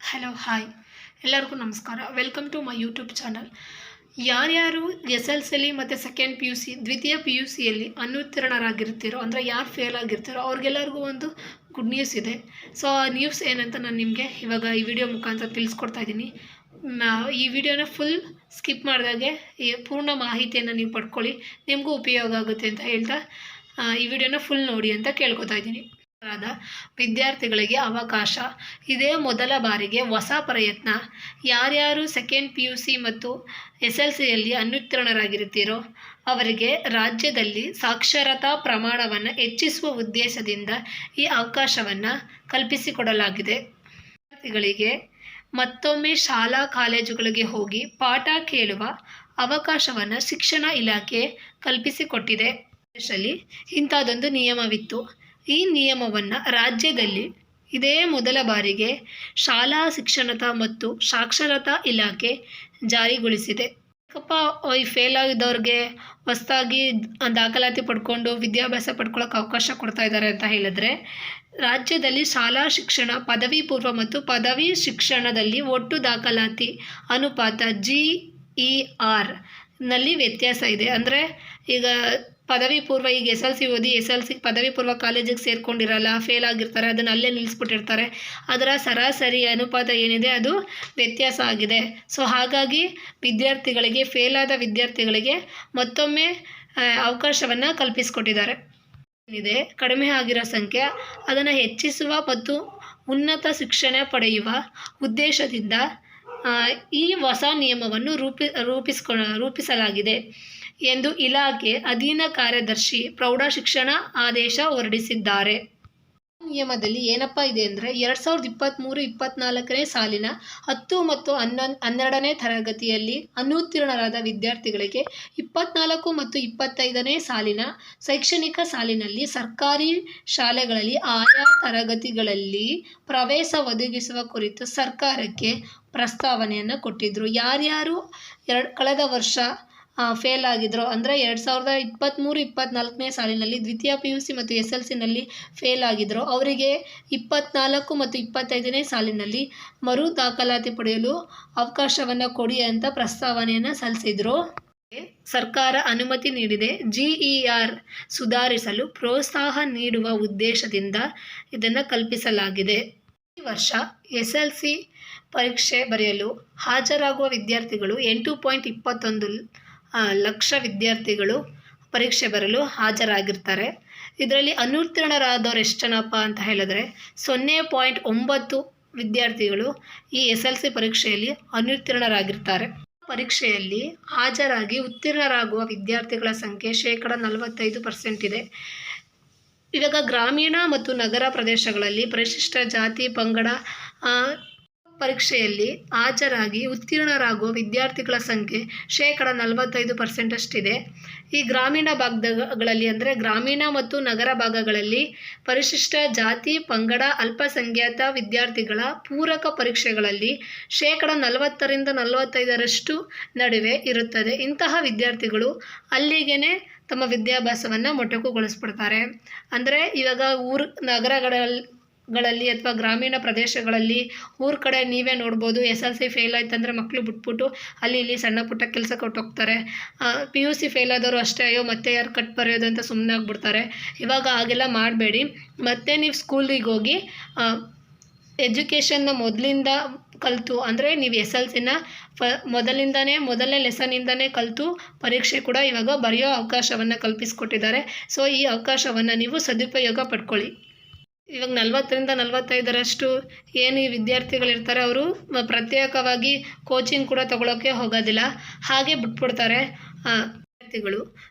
Hello hi ಎಲ್ಲರಿಗೂ ನಮಸ್ಕಾರ. Welcome to my YouTube channel. ಯಾರ್ಯಾರು ಎಸ್ ಎಲ್ ಸಿಲಿ ಮತ್ತು ಸೆಕೆಂಡ್ ಪಿ ಯು ಸಿ ದ್ವಿತೀಯ ಪಿ ಯು ಸಿಯಲ್ಲಿ ಅನುತ್ತೀರ್ಣರಾಗಿರ್ತೀರೋ ಅಂದರೆ ಯಾರು ಫೇಲ್ ಆಗಿರ್ತೀರೋ ಅವ್ರಿಗೆಲ್ಲರಿಗೂ ಒಂದು ಗುಡ್ ನ್ಯೂಸ್ ಇದೆ. ಸೊ ಆ ನ್ಯೂಸ್ ಏನಂತ ನಾನು ನಿಮಗೆ ಇವಾಗ ಈ ವಿಡಿಯೋ ಮುಖಾಂತರ ತಿಳಿಸ್ಕೊಡ್ತಾ ಇದ್ದೀನಿ. ಈ ವಿಡಿಯೋನ ಫುಲ್ ಸ್ಕಿಪ್ ಮಾಡಿದಾಗೆ ಈ ಪೂರ್ಣ ಮಾಹಿತಿಯನ್ನು ನೀವು ಪಡ್ಕೊಳ್ಳಿ, ನಿಮಗೂ ಉಪಯೋಗ ಆಗುತ್ತೆ ಅಂತ ಹೇಳ್ತಾ ಈ ವಿಡಿಯೋನ ಫುಲ್ ನೋಡಿ ಅಂತ ಕೇಳ್ಕೊತಾ ಇದ್ದೀನಿ. ವಿದ್ಯಾರ್ಥಿಗಳಿಗೆ ಅವಕಾಶ. ಇದೇ ಮೊದಲ ಬಾರಿಗೆ ಹೊಸ ಪ್ರಯತ್ನ. ಯಾರ್ಯಾರು ಸೆಕೆಂಡ್ ಪಿ ಯು ಸಿ ಮತ್ತು ಎಸ್ ಎಲ್ ಸಿಯಲ್ಲಿ ಅನುತ್ತೀರ್ಣರಾಗಿರ್ತೀರೋ ಅವರಿಗೆ ರಾಜ್ಯದಲ್ಲಿ ಸಾಕ್ಷರತಾ ಪ್ರಮಾಣವನ್ನು ಹೆಚ್ಚಿಸುವ ಉದ್ದೇಶದಿಂದ ಈ ಅವಕಾಶವನ್ನು ಕಲ್ಪಿಸಿಕೊಡಲಾಗಿದೆ. ವಿದ್ಯಾರ್ಥಿಗಳಿಗೆ ಮತ್ತೊಮ್ಮೆ ಶಾಲಾ ಕಾಲೇಜುಗಳಿಗೆ ಹೋಗಿ ಪಾಠ ಕೇಳುವ ಅವಕಾಶವನ್ನು ಶಿಕ್ಷಣ ಇಲಾಖೆ ಕಲ್ಪಿಸಿಕೊಟ್ಟಿದೆ. ದೇಶದಲ್ಲಿ ಇಂಥದ್ದೊಂದು ನಿಯಮವಿತ್ತು. ಈ ನಿಯಮವನ್ನು ರಾಜ್ಯದಲ್ಲಿ ಇದೇ ಮೊದಲ ಬಾರಿಗೆ ಶಾಲಾ ಶಿಕ್ಷಣತಾ ಮತ್ತು ಸಾಕ್ಷರತಾ ಇಲಾಖೆ ಜಾರಿಗೊಳಿಸಿದೆ. ಈ ಫೇಲ್ ಆಗಿದ್ದವ್ರಿಗೆ ಹೊಸದಾಗಿ ದಾಖಲಾತಿ ಪಡ್ಕೊಂಡು ವಿದ್ಯಾಭ್ಯಾಸ ಪಡ್ಕೊಳ್ಳೋಕೆ ಅವಕಾಶ ಕೊಡ್ತಾ ಇದ್ದಾರೆ ಅಂತ ಹೇಳಿದ್ರೆ, ರಾಜ್ಯದಲ್ಲಿ ಶಾಲಾ ಶಿಕ್ಷಣ ಪದವಿ ಪೂರ್ವ ಮತ್ತು ಪದವಿ ಶಿಕ್ಷಣದಲ್ಲಿ ಒಟ್ಟು ದಾಖಲಾತಿ ಅನುಪಾತ GER ನಲ್ಲಿ ವ್ಯತ್ಯಾಸ ಇದೆ. ಅಂದರೆ ಈಗ ಪದವಿ ಪೂರ್ವ ಈಗ ಎಸ್ ಎಲ್ ಸಿ ಓದಿ ಎಸ್ ಎಲ್ ಸಿ ಪದವಿ ಪೂರ್ವ ಕಾಲೇಜಿಗೆ ಸೇರ್ಕೊಂಡಿರಲ್ಲ, ಫೇಲ್ ಆಗಿರ್ತಾರೆ, ಅದನ್ನು ಅಲ್ಲೇ ನಿಲ್ಲಿಸ್ಬಿಟ್ಟಿರ್ತಾರೆ. ಅದರ ಸರಾಸರಿ ಅನುಪಾತ ಏನಿದೆ ಅದು ವ್ಯತ್ಯಾಸ ಆಗಿದೆ. ಸೊ ಹಾಗಾಗಿ ವಿದ್ಯಾರ್ಥಿಗಳಿಗೆ ಫೇಲಾದ ವಿದ್ಯಾರ್ಥಿಗಳಿಗೆ ಮತ್ತೊಮ್ಮೆ ಅವಕಾಶವನ್ನು ಕಲ್ಪಿಸಿಕೊಟ್ಟಿದ್ದಾರೆ. ಏನಿದೆ ಕಡಿಮೆ ಆಗಿರೋ ಸಂಖ್ಯೆ ಅದನ್ನು ಹೆಚ್ಚಿಸುವ ಮತ್ತು ಉನ್ನತ ಶಿಕ್ಷಣ ಪಡೆಯುವ ಉದ್ದೇಶದಿಂದ ಈ ಹೊಸ ನಿಯಮವನ್ನು ರೂಪಿಸಲಾಗಿದೆ ಎಂದು ಇಲಾಖೆ ಅಧೀನ ಕಾರ್ಯದರ್ಶಿ ಪ್ರೌಢಶಿಕ್ಷಣ ಆದೇಶ ಹೊರಡಿಸಿದ್ದಾರೆ. ನಿಯಮದಲ್ಲಿ ಏನಪ್ಪ ಇದೆ ಅಂದರೆ 2023-24ನೇ ಸಾಲಿನ 10 ಮತ್ತು 12ನೇ ತರಗತಿಯಲ್ಲಿ ಅನುತ್ತೀರ್ಣರಾದ ವಿದ್ಯಾರ್ಥಿಗಳಿಗೆ 24 ಮತ್ತು 25ನೇ ಸಾಲಿನ ಶೈಕ್ಷಣಿಕ ಸಾಲಿನಲ್ಲಿ ಸರ್ಕಾರಿ ಶಾಲೆಗಳಲ್ಲಿ ಆಯಾ ತರಗತಿಗಳಲ್ಲಿ ಪ್ರವೇಶ ಒದಗಿಸುವ ಕುರಿತು ಸರ್ಕಾರಕ್ಕೆ ಪ್ರಸ್ತಾವನೆಯನ್ನು ಕೊಟ್ಟಿದ್ದರು. ಯಾರ್ಯಾರು ಕಳೆದ ವರ್ಷ ಫೇಲ್ ಆಗಿದ್ರು ಅಂದರೆ 2023-24ನೇ ಸಾಲಿನಲ್ಲಿ ದ್ವಿತೀಯ ಪಿ ಯು ಸಿ ಮತ್ತು ಎಸ್ ಎಲ್ ಸಿನಲ್ಲಿ ಫೇಲ್ ಆಗಿದ್ರು ಅವರಿಗೆ 24 ಮತ್ತು 25ನೇ ಸಾಲಿನಲ್ಲಿ ಮರು ದಾಖಲಾತಿ ಪಡೆಯಲು ಅವಕಾಶವನ್ನು ಕೊಡಿ ಅಂತ ಪ್ರಸ್ತಾವನೆಯನ್ನು ಸಲ್ಲಿಸಿದರು. ಸರ್ಕಾರ ಅನುಮತಿ ನೀಡಿದೆ. GER ಸುಧಾರಿಸಲು ಪ್ರೋತ್ಸಾಹ ನೀಡುವ ಉದ್ದೇಶದಿಂದ ಇದನ್ನು ಕಲ್ಪಿಸಲಾಗಿದೆ. ಈ ವರ್ಷ SLC ಪರೀಕ್ಷೆ ಬರೆಯಲು ಹಾಜರಾಗುವ ವಿದ್ಯಾರ್ಥಿಗಳು 8.21 ಲಕ್ಷ ವಿದ್ಯಾರ್ಥಿಗಳು ಪರೀಕ್ಷೆ ಬರಲು ಹಾಜರಾಗಿರ್ತಾರೆ. ಇದರಲ್ಲಿ ಅನುತ್ತೀರ್ಣರಾದವರು ಎಷ್ಟು ಜನಪ್ಪ ಅಂತ ಹೇಳಿದ್ರೆ 0.9 ವಿದ್ಯಾರ್ಥಿಗಳು ಈ SLC ಪರೀಕ್ಷೆಯಲ್ಲಿ ಅನುತ್ತೀರ್ಣರಾಗಿರ್ತಾರೆ. ಪರೀಕ್ಷೆಯಲ್ಲಿ ಹಾಜರಾಗಿ ಉತ್ತೀರ್ಣರಾಗುವ ವಿದ್ಯಾರ್ಥಿಗಳ ಸಂಖ್ಯೆ 45% ಇದೆ. ಇವಾಗ ಗ್ರಾಮೀಣ ಮತ್ತು ನಗರ ಪ್ರದೇಶಗಳಲ್ಲಿ ಪರಿಶಿಷ್ಟ ಜಾತಿ ಪಂಗಡ ಪರೀಕ್ಷೆಯಲ್ಲಿ ಹಾಜರಾಗಿ ಉತ್ತೀರ್ಣರಾಗುವ ವಿದ್ಯಾರ್ಥಿಗಳ ಸಂಖ್ಯೆ 45% ಅಷ್ಟಿದೆ. ಈ ಗ್ರಾಮೀಣ ಭಾಗಗಳಲ್ಲಿ ಅಂದರೆ ಗ್ರಾಮೀಣ ಮತ್ತು ನಗರ ಭಾಗಗಳಲ್ಲಿ ಪರಿಶಿಷ್ಟ ಜಾತಿ ಪಂಗಡ ಅಲ್ಪಸಂಖ್ಯಾತ ವಿದ್ಯಾರ್ಥಿಗಳ ಪೂರಕ ಪರೀಕ್ಷೆಗಳಲ್ಲಿ 40-45% ನಡುವೆ ಇರುತ್ತದೆ. ಇಂತಹ ವಿದ್ಯಾರ್ಥಿಗಳು ಅಲ್ಲಿಗೇ ತಮ್ಮ ವಿದ್ಯಾಭ್ಯಾಸವನ್ನು ಮೊಟಕುಗೊಳಿಸ್ಬಿಡ್ತಾರೆ. ಅಂದರೆ ಇವಾಗ ನಗರಗಳಲ್ಲಿ ಅಥವಾ ಗ್ರಾಮೀಣ ಪ್ರದೇಶಗಳಲ್ಲಿ ಊರ ಕಡೆ ನೀವೇ ನೋಡ್ಬೋದು, SLC ಫೇಲ್ ಆಯ್ತಂದರೆ ಮಕ್ಕಳು ಬಿಟ್ಬಿಟ್ಟು ಅಲ್ಲಿ ಇಲ್ಲಿ ಸಣ್ಣ ಪುಟ್ಟ ಕೆಲಸಕ್ಕೆ ಹೊರಟೋಗ್ತಾರೆ. PUC ಫೇಲ್ ಆದವರು ಅಷ್ಟೇ, ಅಯ್ಯೋ ಮತ್ತೆ ಯಾರು ಕಟ್ ಬರೆಯೋದು ಅಂತ ಸುಮ್ಮನೆ ಆಗಿಬಿಡ್ತಾರೆ. ಇವಾಗ ಹಾಗೆಲ್ಲ ಮಾಡಬೇಡಿ. ಮತ್ತೆ ನೀವು ಸ್ಕೂಲಿಗೆ ಹೋಗಿ ಎಜುಕೇಷನ್ನ ಮೊದಲಿಂದ ಕಲಿತು ಅಂದರೆ ನೀವು SLCನ ಮೊದಲನೇ ಲೆಸನಿಂದನೇ ಕಲಿತು ಪರೀಕ್ಷೆ ಕೂಡ ಇವಾಗ ಬರೆಯೋ ಅವಕಾಶವನ್ನು ಕಲ್ಪಿಸಿಕೊಟ್ಟಿದ್ದಾರೆ. ಸೊ ಈ ಅವಕಾಶವನ್ನು ನೀವು ಸದುಪಯೋಗ ಪಡ್ಕೊಳ್ಳಿ. ಇವಾಗ 40-45% ಏನು ಈ ವಿದ್ಯಾರ್ಥಿಗಳಿರ್ತಾರೆ ಅವರು ಪ್ರತ್ಯೇಕವಾಗಿ ಕೋಚಿಂಗ್ ಕೂಡ ತಗೊಳ್ಳೋಕ್ಕೆ ಹೋಗೋದಿಲ್ಲ, ಹಾಗೆ ಬಿಟ್ಬಿಡ್ತಾರೆ. ವಿದ್ಯಾರ್ಥಿಗಳು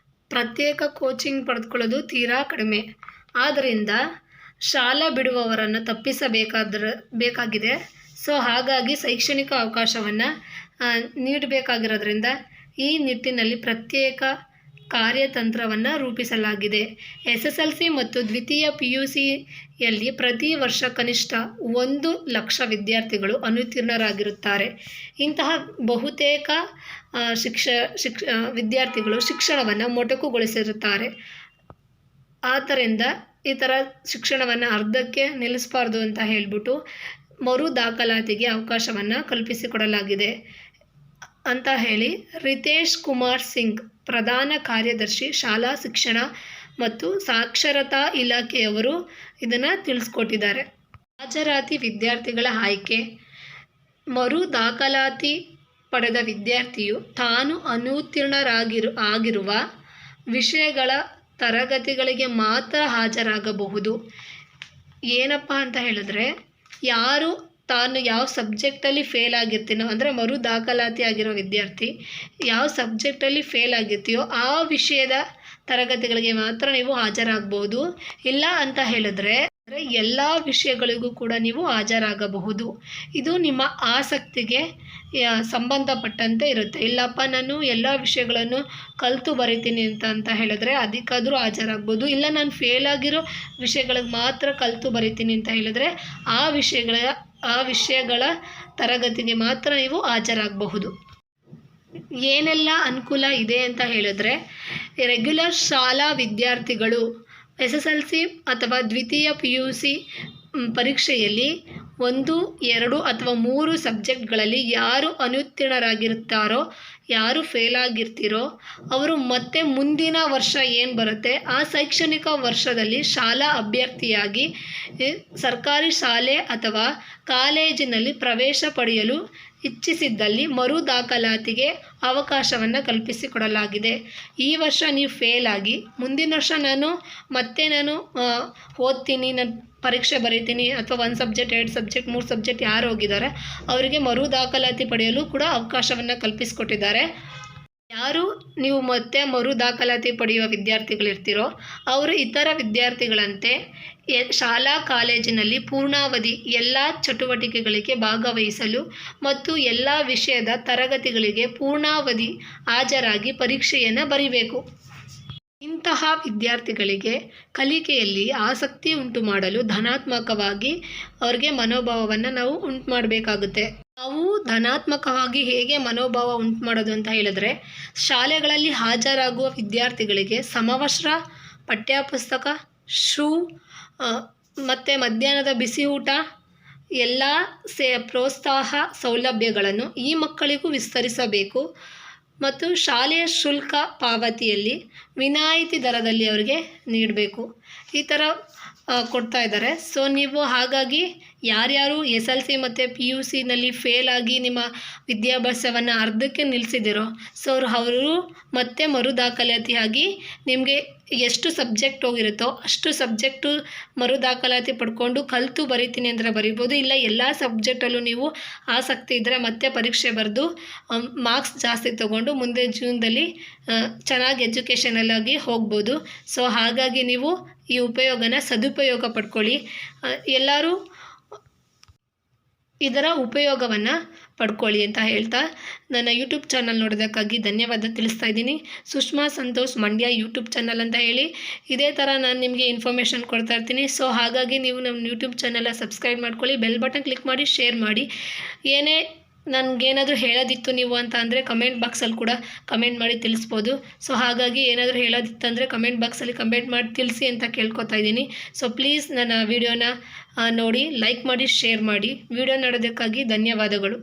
ಪ್ರತ್ಯೇಕ ಕೋಚಿಂಗ್ ಪಡೆದುಕೊಳ್ಳೋದು ತೀರಾ ಕಡಿಮೆ. ಆದ್ದರಿಂದ ಶಾಲಾ ಬಿಡುವವರನ್ನು ತಪ್ಪಿಸಬೇಕಾಗಿದೆ. ಸೊ ಹಾಗಾಗಿ ಶೈಕ್ಷಣಿಕ ಅವಕಾಶವನ್ನು ನೀಡಬೇಕಾಗಿರೋದ್ರಿಂದ ಈ ನಿಟ್ಟಿನಲ್ಲಿ ಪ್ರತ್ಯೇಕ ಕಾರ್ಯತಂತ್ರವನ್ನು ರೂಪಿಸಲಾಗಿದೆ. SSLC ಮತ್ತು ದ್ವಿತೀಯ PUCಯಲ್ಲಿ ಪ್ರತಿ ವರ್ಷ ಕನಿಷ್ಠ 1 ಲಕ್ಷ ವಿದ್ಯಾರ್ಥಿಗಳು ಅನುತ್ತೀರ್ಣರಾಗಿರುತ್ತಾರೆ. ಇಂತಹ ಬಹುತೇಕ ವಿದ್ಯಾರ್ಥಿಗಳು ಶಿಕ್ಷಣವನ್ನು ಮೊಟಕುಗೊಳಿಸಿರುತ್ತಾರೆ. ಆದ್ದರಿಂದ ಈ ಥರ ಶಿಕ್ಷಣವನ್ನು ಅರ್ಧಕ್ಕೆ ನಿಲ್ಲಿಸಬಾರ್ದು ಅಂತ ಹೇಳಿಬಿಟ್ಟು ಮರು ದಾಖಲಾತಿಗೆ ಅವಕಾಶವನ್ನು ಕಲ್ಪಿಸಿಕೊಡಲಾಗಿದೆ ಅಂತ ಹೇಳಿ ರಿತೇಶ್ ಕುಮಾರ್ ಸಿಂಗ್, ಪ್ರಧಾನ ಕಾರ್ಯದರ್ಶಿ, ಶಾಲಾ ಶಿಕ್ಷಣ ಮತ್ತು ಸಾಕ್ಷರತಾ ಇಲಾಖೆಯವರು ಇದನ್ನು ತಿಳಿಸ್ಕೊಟ್ಟಿದ್ದಾರೆ. ಹಾಜರಾತಿ ವಿದ್ಯಾರ್ಥಿಗಳ ಆಯ್ಕೆ. ಮರು ದಾಖಲಾತಿ ಪಡೆದ ವಿದ್ಯಾರ್ಥಿಯು ತಾನು ಆಗಿರುವ ವಿಷಯಗಳ ತರಗತಿಗಳಿಗೆ ಮಾತ್ರ ಹಾಜರಾಗಬಹುದು. ಏನಪ್ಪ ಅಂತ ಹೇಳಿದ್ರೆ, ಯಾರು ತಾನು ಯಾವ ಸಬ್ಜೆಕ್ಟಲ್ಲಿ ಫೇಲ್ ಆಗಿರ್ತೀನೋ, ಅಂದರೆ ಮರು ದಾಖಲಾತಿ ಆಗಿರೋ ವಿದ್ಯಾರ್ಥಿ ಯಾವ ಸಬ್ಜೆಕ್ಟಲ್ಲಿ ಫೇಲ್ ಆಗಿರ್ತೀಯೋ ಆ ವಿಷಯದ ತರಗತಿಗಳಿಗೆ ಮಾತ್ರ ನೀವು ಹಾಜರಾಗಬಹುದು. ಇಲ್ಲ ಅಂತ ಹೇಳಿದ್ರೆ ಎಲ್ಲ ವಿಷಯಗಳಿಗೂ ಕೂಡ ನೀವು ಹಾಜರಾಗಬಹುದು. ಇದು ನಿಮ್ಮ ಆಸಕ್ತಿಗೆ ಸಂಬಂಧಪಟ್ಟಂತೆ ಇರುತ್ತೆ. ಇಲ್ಲಪ್ಪ ನಾನು ಎಲ್ಲ ವಿಷಯಗಳನ್ನು ಕಲಿತು ಬರಿತೀನಿ ಅಂತ ಹೇಳಿದ್ರೆ ಅದಕ್ಕಾದರೂ ಹಾಜರಾಗ್ಬೋದು. ಇಲ್ಲ ನಾನು ಫೇಲ್ ಆಗಿರೋ ವಿಷಯಗಳಿಗೆ ಮಾತ್ರ ಕಲಿತು ಬರಿತೀನಿ ಅಂತ ಹೇಳಿದ್ರೆ ಆ ವಿಷಯಗಳ ತರಗತಿಗೆ ಮಾತ್ರ ನೀವು ಹಾಜರಾಗಬಹುದು. ಏನೆಲ್ಲ ಅನುಕೂಲ ಇದೆ ಅಂತ ಹೇಳಿದ್ರೆ, ರೆಗ್ಯುಲರ್ ಶಾಲಾ ವಿದ್ಯಾರ್ಥಿಗಳು SSLC ಅಥವಾ ದ್ವಿತೀಯ PUC ಪರೀಕ್ಷೆಯಲ್ಲಿ 1, 2 ಅಥವಾ 3 ಸಬ್ಜೆಕ್ಟ್ಗಳಲ್ಲಿ ಯಾರು ಅನುತ್ತೀರ್ಣರಾಗಿರ್ತಾರೋ, ಯಾರು ಫೇಲ್ ಆಗಿರ್ತೀರೋ ಅವರು ಮತ್ತೆ ಮುಂದಿನ ವರ್ಷ ಏನು ಬರುತ್ತೆ ಆ ಶೈಕ್ಷಣಿಕ ವರ್ಷದಲ್ಲಿ ಶಾಲಾ ಅಭ್ಯರ್ಥಿಯಾಗಿ ಸರ್ಕಾರಿ ಶಾಲೆ ಅಥವಾ ಕಾಲೇಜಿನಲ್ಲಿ ಪ್ರವೇಶ ಪಡೆಯಲು ಇಚ್ಛಿಸಿದ್ದಲ್ಲಿ ಮರು ದಾಖಲಾತಿಗೆ ಅವಕಾಶವನ್ನು ಕಲ್ಪಿಸಿಕೊಡಲಾಗಿದೆ. ಈ ವರ್ಷ ನೀವು ಫೇಲ್ ಆಗಿ ಮುಂದಿನ ವರ್ಷ ನಾನು ಓದ್ತೀನಿ, ನಾನು ಪರೀಕ್ಷೆ ಬರೀತೀನಿ ಅಥವಾ 1 ಸಬ್ಜೆಕ್ಟ್ 2 ಸಬ್ಜೆಕ್ಟ್ 3 ಸಬ್ಜೆಕ್ಟ್ ಯಾರು ಹೋಗಿದ್ದಾರೆ ಅವರಿಗೆ ಮರು ದಾಖಲಾತಿ ಪಡೆಯಲು ಕೂಡ ಅವಕಾಶವನ್ನು ಕಲ್ಪಿಸಿಕೊಟ್ಟಿದ್ದಾರೆ. ಯಾರು ನೀವು ಮತ್ತೆ ಮರು ದಾಖಲಾತಿ ಪಡೆಯುವ ವಿದ್ಯಾರ್ಥಿಗಳಿರ್ತೀರೋ ಅವರು ಇತರ ವಿದ್ಯಾರ್ಥಿಗಳಂತೆ ಶಾಲಾ ಕಾಲೇಜಿನಲ್ಲಿ ಪೂರ್ಣಾವಧಿ ಎಲ್ಲ ಚಟುವಟಿಕೆಗಳಿಗೆ ಭಾಗವಹಿಸಲು ಮತ್ತು ಎಲ್ಲ ವಿಷಯದ ತರಗತಿಗಳಿಗೆ ಪೂರ್ಣಾವಧಿ ಹಾಜರಾಗಿ ಪರೀಕ್ಷೆಯನ್ನು ಬರೀಬೇಕು. ಇಂತಹ ವಿದ್ಯಾರ್ಥಿಗಳಿಗೆ ಕಲಿಕೆಯಲ್ಲಿ ಆಸಕ್ತಿ ಉಂಟು ಮಾಡಲು ಧನಾತ್ಮಕವಾಗಿ ಅವ್ರಿಗೆ ಮನೋಭಾವವನ್ನು ನಾವು ಉಂಟು ಮಾಡಬೇಕಾಗುತ್ತೆ. ನಾವು ಧನಾತ್ಮಕವಾಗಿ ಹೇಗೆ ಮನೋಭಾವ ಉಂಟು ಮಾಡೋದು ಅಂತ ಹೇಳಿದ್ರೆ, ಶಾಲೆಗಳಲ್ಲಿ ಹಾಜರಾಗುವ ವಿದ್ಯಾರ್ಥಿಗಳಿಗೆ ಸಮವಸ್ತ್ರ, ಪಠ್ಯಪುಸ್ತಕ, ಶೂ ಮತ್ತು ಮಧ್ಯಾಹ್ನದ ಬಿಸಿ ಊಟ ಎಲ್ಲ ಪ್ರೋತ್ಸಾಹ ಸೌಲಭ್ಯಗಳನ್ನು ಈ ಮಕ್ಕಳಿಗೂ ವಿಸ್ತರಿಸಬೇಕು ಮತ್ತು ಶಾಲೆಯ ಶುಲ್ಕ ಪಾವತಿಯಲ್ಲಿ ವಿನಾಯಿತಿ ದರದಲ್ಲಿ ಅವರಿಗೆ ನೀಡಬೇಕು. ಈ ಥರ ಕೊಡ್ತಾ ಇದ್ದಾರೆ. ಸೊ ನೀವು ಹಾಗಾಗಿ ಯಾರ್ಯಾರು SLC ಮತ್ತು PUCನಲ್ಲಿ ಫೇಲ್ ಆಗಿ ನಿಮ್ಮ ವಿದ್ಯಾಭ್ಯಾಸವನ್ನು ಅರ್ಧಕ್ಕೆ ನಿಲ್ಲಿಸಿದಿರೋ ಸೊ ಅವರು ಮತ್ತೆ ಮರು ದಾಖಲಾತಿಯಾಗಿ ನಿಮಗೆ ಎಷ್ಟು ಸಬ್ಜೆಕ್ಟ್ ಹೋಗಿರುತ್ತೋ ಅಷ್ಟು ಸಬ್ಜೆಕ್ಟು ಮರು ದಾಖಲಾತಿ ಪಡ್ಕೊಂಡು ಕಲಿತು ಬರಿತೀನಿ ಅಂದರೆ ಬರಿಬೋದು. ಇಲ್ಲ ಎಲ್ಲ ಸಬ್ಜೆಕ್ಟಲ್ಲೂ ನೀವು ಆಸಕ್ತಿ ಇದ್ದರೆ ಮತ್ತೆ ಪರೀಕ್ಷೆ ಬರೆದು ಮಾರ್ಕ್ಸ್ ಜಾಸ್ತಿ ತೊಗೊಂಡು ಮುಂದೆ ಜೀವನದಲ್ಲಿ ಚೆನ್ನಾಗಿ ಎಜುಕೇಷನಲ್ಲಾಗಿ ಹೋಗ್ಬೋದು. ಸೊ ಹಾಗಾಗಿ ನೀವು ಈ ಸದುಪಯೋಗ ಪಡ್ಕೊಳ್ಳಿ. ಎಲ್ಲರೂ ಇದರ ಉಪಯೋಗವನ್ನು ಪಡ್ಕೊಳ್ಳಿ ಅಂತ ಹೇಳ್ತಾ ನನ್ನ ಯೂಟ್ಯೂಬ್ ಚಾನಲ್ ನೋಡೋದಕ್ಕಾಗಿ ಧನ್ಯವಾದ ತಿಳಿಸ್ತಾ ಇದ್ದೀನಿ. ಸುಷ್ಮಾ ಸಂತೋಷ್ ಮಂಡ್ಯ ಯೂಟ್ಯೂಬ್ ಚಾನಲ್ ಅಂತ ಹೇಳಿ ಇದೇ ಥರ ನಾನು ನಿಮಗೆ ಇನ್ಫಾರ್ಮೇಷನ್ ಕೊಡ್ತಾ ಇರ್ತೀನಿ. ಸೊ ಹಾಗಾಗಿ ನೀವು ನಮ್ಮ ಯೂಟ್ಯೂಬ್ ಚಾನಲ್ನ ಸಬ್ಸ್ಕ್ರೈಬ್ ಮಾಡ್ಕೊಳ್ಳಿ, ಬೆಲ್ ಬಟನ್ ಕ್ಲಿಕ್ ಮಾಡಿ, ಶೇರ್ ಮಾಡಿ. ನನಗೇನಾದರೂ ಹೇಳೋದಿತ್ತು ನೀವು ಅಂತ ಅಂದರೆ ಕಮೆಂಟ್ ಬಾಕ್ಸಲ್ಲಿ ಕೂಡ ಕಮೆಂಟ್ ಮಾಡಿ ತಿಳಿಸ್ಬೋದು. ಸೊ ಹಾಗಾಗಿ ಏನಾದರೂ ಹೇಳೋದಿತ್ತಂದರೆ ಕಮೆಂಟ್ ಬಾಕ್ಸಲ್ಲಿ ಕಮೆಂಟ್ ಮಾಡಿ ತಿಳಿಸಿ ಅಂತ ಕೇಳ್ಕೊತಾ ಇದ್ದೀನಿ. ಸೊ ಪ್ಲೀಸ್ ನನ್ನ ವಿಡಿಯೋನ ನೋಡಿ, ಲೈಕ್ ಮಾಡಿ, ಶೇರ್ ಮಾಡಿ. ವಿಡಿಯೋ ನೋಡೋದಕ್ಕಾಗಿ ಧನ್ಯವಾದಗಳು.